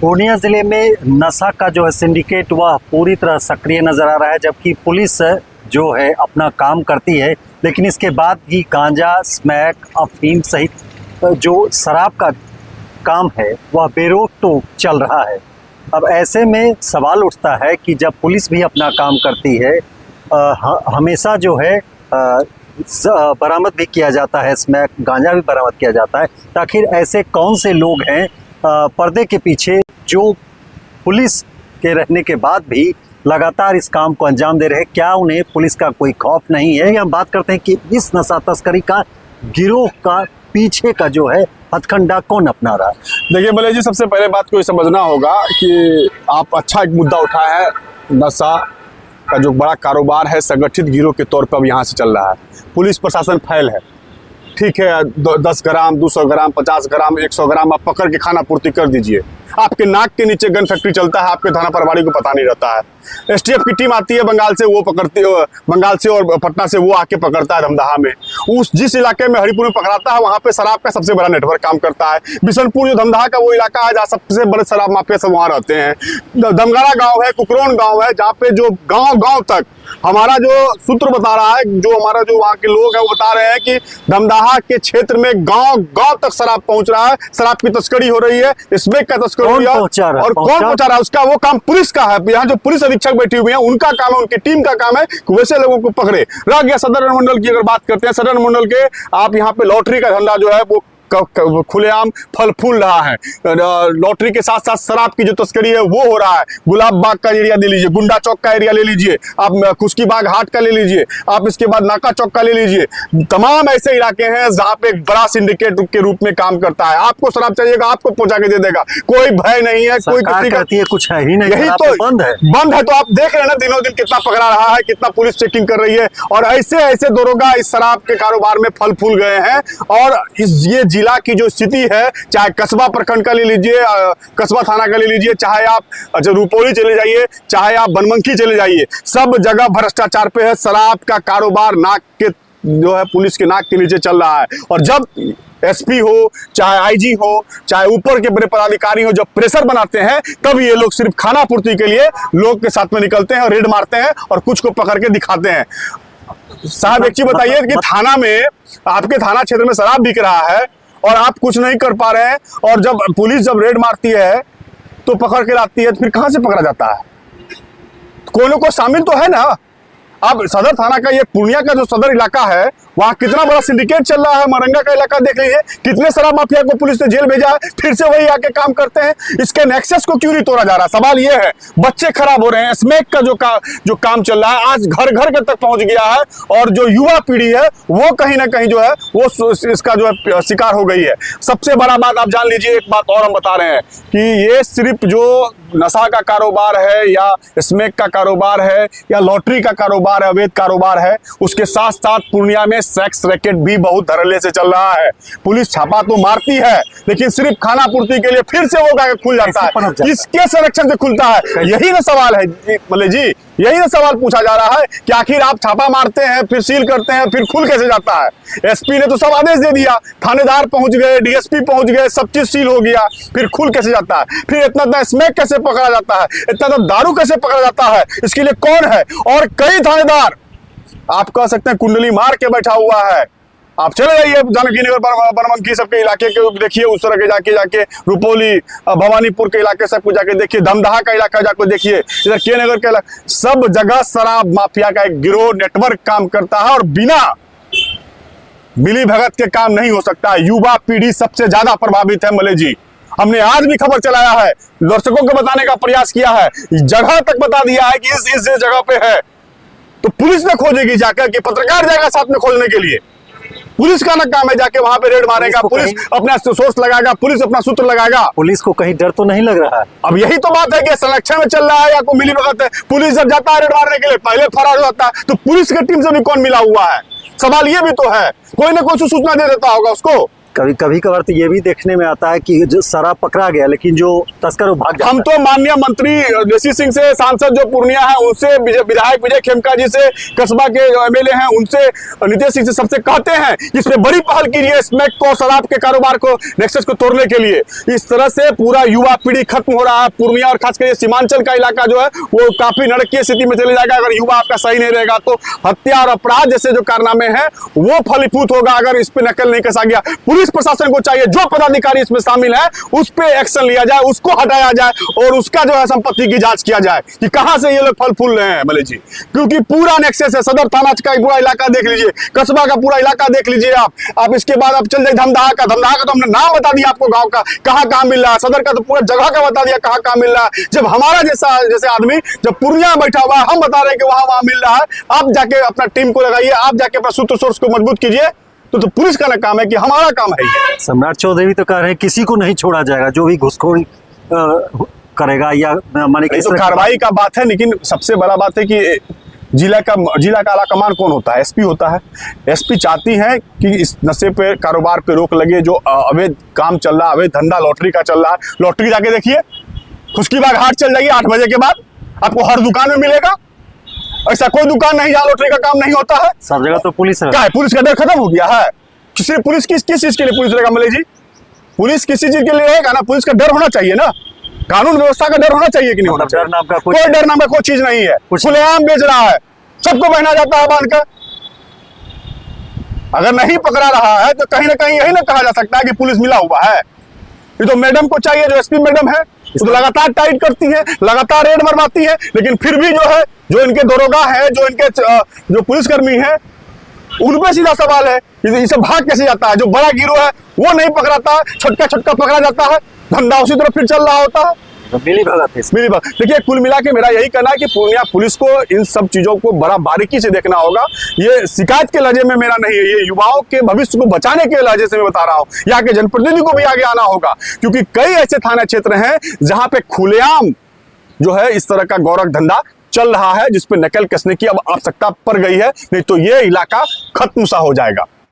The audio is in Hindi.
पूर्णिया जिले में नशा का जो है सिंडिकेट वह पूरी तरह सक्रिय नजर आ रहा है, जबकि पुलिस जो है अपना काम करती है, लेकिन इसके बाद भी गांजा, स्मैक, अफीम सहित जो शराब का काम है वह बेरोक तो चल रहा है। अब ऐसे में सवाल उठता है कि जब पुलिस भी अपना काम करती है, हमेशा जो है बरामद भी किया जाता है, स्मैक, गांजा भी बरामद किया जाता है। आखिर ऐसे कौन से लोग हैं पर्दे के पीछे जो पुलिस के रहने के बाद भी लगातार इस काम को अंजाम दे रहे हैं? क्या उन्हें पुलिस का कोई खौफ नहीं है? हम बात करते हैं कि इस नशा तस्करी का गिरोह का पीछे का जो है हथकंडा कौन अपना रहा है? देखिए भले जी, सबसे पहले बात को ये समझना होगा कि आप अच्छा एक मुद्दा उठाया है। नशा का जो बड़ा कारोबार है संगठित गिरोह के तौर पर अब यहाँ से चल रहा है। पुलिस प्रशासन फैल है, ठीक है, 10 ग्राम, 200 ग्राम, 50 ग्राम, 100 ग्राम आप पकड़ के खाना पूर्ति कर दीजिए। आपके नाक के नीचे गन फैक्ट्री चलता है, आपके थाना प्रभारी को पता नहीं रहता है। एसटीएफ की टीम आती है बंगाल से, वो पकड़ती है, बंगाल से और पटना से वो आके पकड़ता है धमदाहा में। उस जिस इलाके में हरिपुर में पकड़ाता है वहाँ पे शराब का सबसे बड़ा नेटवर्क काम करता है। बिशनपुर जो धमदाहा का वो इलाका है जहाँ सबसे बड़े शराब माफिया सब वहाँ रहते हैं। दमगाड़ा गाँव है, कुकरोन गाँव है, जहाँ पे जो गाँव तक हमारा जो सूत्र बता रहा है, जो हमारा जो वहाँ के लोग हैं वो बता रहे हैं कि धमदाहा के क्षेत्र में गांव तक शराब पहुंच रहा है, शराब की तस्करी हो रही है, स्मैक का तस्करी हो रही है। और कौन पहुंचा रहा है उसका वो काम पुलिस का है। यहाँ जो पुलिस अधीक्षक बैठी हुई है उनका काम है, उनकी टीम का काम है कि वैसे लोगों को पकड़े। रह गया सदर अनुमंडल की, अगर बात करते हैं सदर अनुमंडल के, आप यहाँ पे लॉटरी का धंधा जो है वो खुलेआम फल फूल रहा है। लॉटरी के साथ साथ शराब की जो तस्करी है वो हो रहा है। गुलाब बाग का एरिया ले लीजिए, गुंडा चौक का एरिया ले लीजिए, आप खुशकी बाग हाट का ले लीजिए, आप इसके बाद नाका चौक का ले लीजिए। तमाम ऐसे इलाके हैं जहाँ पे एक बड़ा सिंडिकेट के रूप में काम करता है। आपको शराब चाहिएगा, आपको पहुंचा के दे देगा, कोई भय नहीं है, कोई किसी का कुछ है ही नहीं, यही तो बंद है। तो आप देख रहे हैं ना दिनों दिन कितना पकड़ा रहा है, कितना पुलिस चेकिंग कर रही है। और ऐसे ऐसे दरोगा इस शराब के कारोबार में फल फूल गए हैं। और ये जिला की जो स्थिति है, चाहे कस्बा प्रखंड का ले लीजिए, कस्बा थाना का ले लीजिए, चाहे आप रुपौली चले जाइए, चाहे आप बनमनखी चले जाइए, सब जगह भ्रष्टाचार पे है। शराब का कारोबार नाक के जो है पुलिस के नाक के नीचे चल रहा है। और जब एसपी हो, चाहे आईजी हो, चाहे ऊपर के बड़े पदाधिकारी हो, जब प्रेशर बनाते हैं तब ये लोग सिर्फ खाना पूर्ति के लिए लोग के साथ में निकलते हैं और रेड मारते हैं और कुछ को पकड़ के दिखाते हैं। साहब एक चीज बताइए कि थाना में, आपके थाना क्षेत्र में शराब बिक रहा है और आप कुछ नहीं कर पा रहे हैं, और जब पुलिस जब रेड मारती है तो पकड़ के लाती है, तो फिर कहां से पकड़ा जाता है? कोई ना कोई शामिल तो है ना। अब सदर थाना का ये पूर्णिया का जो सदर इलाका है वहाँ कितना बड़ा सिंडिकेट चल रहा है। मरंगा का इलाका देख लीजिए, कितने शराब माफिया को पुलिस ने जेल भेजा है, फिर से वही आके काम करते हैं। इसके नेक्सस को क्यों नहीं तोड़ा जा रहा? सवाल ये है। बच्चे खराब हो रहे हैं, स्मैक का जो काम चल रहा है आज घर घर के तक पहुंच गया है, और जो युवा पीढ़ी है वो कहीं ना कहीं जो है वो इसका जो है शिकार हो गई है। सबसे बड़ा बात आप जान लीजिए, एक बात और हम बता रहे हैं कि ये सिर्फ जो नशा का कारोबार है या स्मैक का कारोबार है या लॉटरी का कारोबार है, अवैध कारोबार है, उसके साथ साथ पूर्णिया में सेक्स रैकेट भी बहुत धड़ल्ले से चल रहा है। पुलिस छापा तो मारती है लेकिन सिर्फ खाना पूर्ति के लिए फिर से वो खुल जाता है। किसके संरक्षण से खुलता है? यही ना सवाल है मल्ले जी, यही ना सवाल पूछा जा रहा है कि आखिर आप छापा मारते हैं, फिर सील करते हैं, फिर खुल कैसे जाता है? एसपी ने तो सब आदेश दे दिया, थानेदार पहुंच गए, डीएसपी पहुंच गए, सब चीज सील हो गया, फिर खुल कैसे जाता है? फिर इतना स्मैक कैसे पकड़ा जाता है? इतना दारू कैसे पकड़ा जाता है? इसके लिए कौन है? और कई थानेदार आप कह सकते हैं कुंडली मार के बैठा हुआ है। आप चले जाइए जानकी नगर, बनमनखी सबके इलाके के देखिए, उस तरह के जाके रुपौली, भवानीपुर के इलाके सबको जाके देखिए, धमदाहा का इलाका जाकर देखिए, इधर के नगर का इलाका, सब जगह शराब माफिया का एक गिरोह नेटवर्क काम करता है। और बिना मिली भगत के काम नहीं हो सकता। युवा पीढ़ी सबसे ज्यादा प्रभावित है मले जी। हमने आज भी खबर चलाया है, दर्शकों को बताने का प्रयास किया है, जगह तक बता दिया है कि इस जगह पे है, तो पुलिस ने खोजेगी जाकर कि पत्रकार जाएगा साथ में खोजने के लिए। पुलिस का ना काम है जाके वहां पे रेड मारेगा, पुलिस अपना सोर्स लगाएगा, पुलिस अपना सूत्र लगाएगा। पुलिस को कहीं डर तो नहीं लग रहा है? अब यही तो बात है कि संरक्षण में चल रहा है या कोई मिली भगत है। पुलिस जब जाता है रेड मारने के लिए पहले फरार हो जाता है, तो पुलिस की टीम से भी कौन मिला हुआ है? सवाल ये भी तो है। कोई ना कोई सूचना दे देता होगा उसको। कभी कभी कभार तो ये भी देखने में आता है कि जो शराब पकड़ा गया लेकिन जो तस्कर वो भाग जाता हम तो माननीय मंत्री ऋषि सिंह से, सांसद जो पूर्णिया है उनसे, विधायक विजय खेमका जी से, कस्बा के जो एमएलए हैं उनसे, नितेश सिंह से, सबसे कहते हैं इसमें बड़ी पहल कीजिए, स्मैक को, शराब के कारोबार को, नेक्सस को तोड़ने के लिए। इस तरह से पूरा युवा पीढ़ी खत्म हो रहा है। पूर्णिया और खासकर सीमांचल का इलाका जो है वो काफी नरकीय स्थिति में चले जाएगा अगर युवा आपका सही नहीं रहेगा तो। हत्या और अपराध जैसे जो कारनामे हैं वो फलीभूत होगा अगर इस पे नकल नहीं कसा गया। पुलिस प्रशासन को चाहिए जो पदाधिकारी इसमें शामिल है उस पे एक्शन लिया जाए, उसको हटाया जाए और उसका जो है संपत्ति की जांच किया जाए कि कहां से ये लोग फल फूल रहे हैं मले जी, क्योंकि पूरा नेक्सस है। सदर थाना का पूरा इलाका देख लीजिए, कस्बा का पूरा इलाका देख लीजिए आप इसके बाद आप चल जाए धमदाहा का तो हमने नाम बता दिया आपको गांव का कहां मिल रहा है, सदर का तो पूरा जगह का बता दिया कहां मिल रहा है। जब हमारा जैसे आदमी जब पूर्णिया में बैठा हुआ है हम बता रहे हैं कि वहां मिल रहा है, आप जाके अपना टीम को लगाइए, आप जाके अपना सूत्र सोर्स को मजबूत कीजिए। तो पुलिस का ना काम है कि हमारा काम है ये। सम्राट चौधरी तो कह रहे हैं किसी को नहीं छोड़ा जाएगा जो भी घुसखोरी करेगा या माने किस तो कार्रवाई का बात है, लेकिन सबसे बड़ा बात है कि जिला का आला कमान कौन होता है? एसपी होता है। एसपी चाहती है कि इस नशे पे कारोबार पे रोक लगे, जो अवैध काम चल रहा है, अवैध धंधा लॉटरी का चल रहा है। लॉटरी जाके देखिए, खुशकीबाग हाट चल जाइए 8 बजे के बाद, आपको हर दुकान में मिलेगा। ऐसा कोई दुकान नहीं जहाँ लॉटरी का काम नहीं होता है। सब जगह तो पुलिस है। क्या है, पुलिस का डर खत्म हो गया है? किसी पुलिस किस चीज के लिए पुलिस रहेगा मले जी? पुलिस किसी चीज के लिए रहेगा ना, पुलिस का डर होना चाहिए ना, कानून व्यवस्था का डर होना चाहिए कि नहीं होना चाहिए? डर नाम का कोई डर नाम का कोई चीज नहीं है। खुलेआम बेच रहा है, सबको पहना जाता है बांध कर। अगर नहीं पकड़ा रहा है तो कहीं ना कहीं यही ना कहा जा सकता है कि पुलिस मिला हुआ है। ये तो मैडम को चाहिए, जो एसपी मैडम है तो लगातार टाइट करती है, लगातार रेड मरवाती है, लेकिन फिर भी जो है जो इनके दरोगा है, जो इनके जो पुलिसकर्मी है, उन पर सीधा सवाल है इसे भाग कैसे जाता है। जो बड़ा गिरोह है वो नहीं पकड़ाता, छोटका पकड़ा जाता है, धंधा उसी तरफ फिर चल रहा होता है। मिली भगत। देखिए, कुल मिला के मेरा यही कहना है कि पूर्णिया पुलिस को इन सब चीजों को बड़ा बारीकी से देखना होगा। ये शिकायत के लहजे में मेरा नहीं है, ये युवाओं के भविष्य को बचाने के लहजे से मैं बता रहा हूँ। यहाँ के जनप्रतिनिधि को भी आगे आना होगा, क्योंकि कई ऐसे थाना क्षेत्र हैं जहां पे खुलेआम जो है इस तरह का गौरव धंधा चल रहा है, जिसपे नकल कसने की अब आवश्यकता पड़ गई है, नहीं तो ये इलाका खत्म सा हो जाएगा।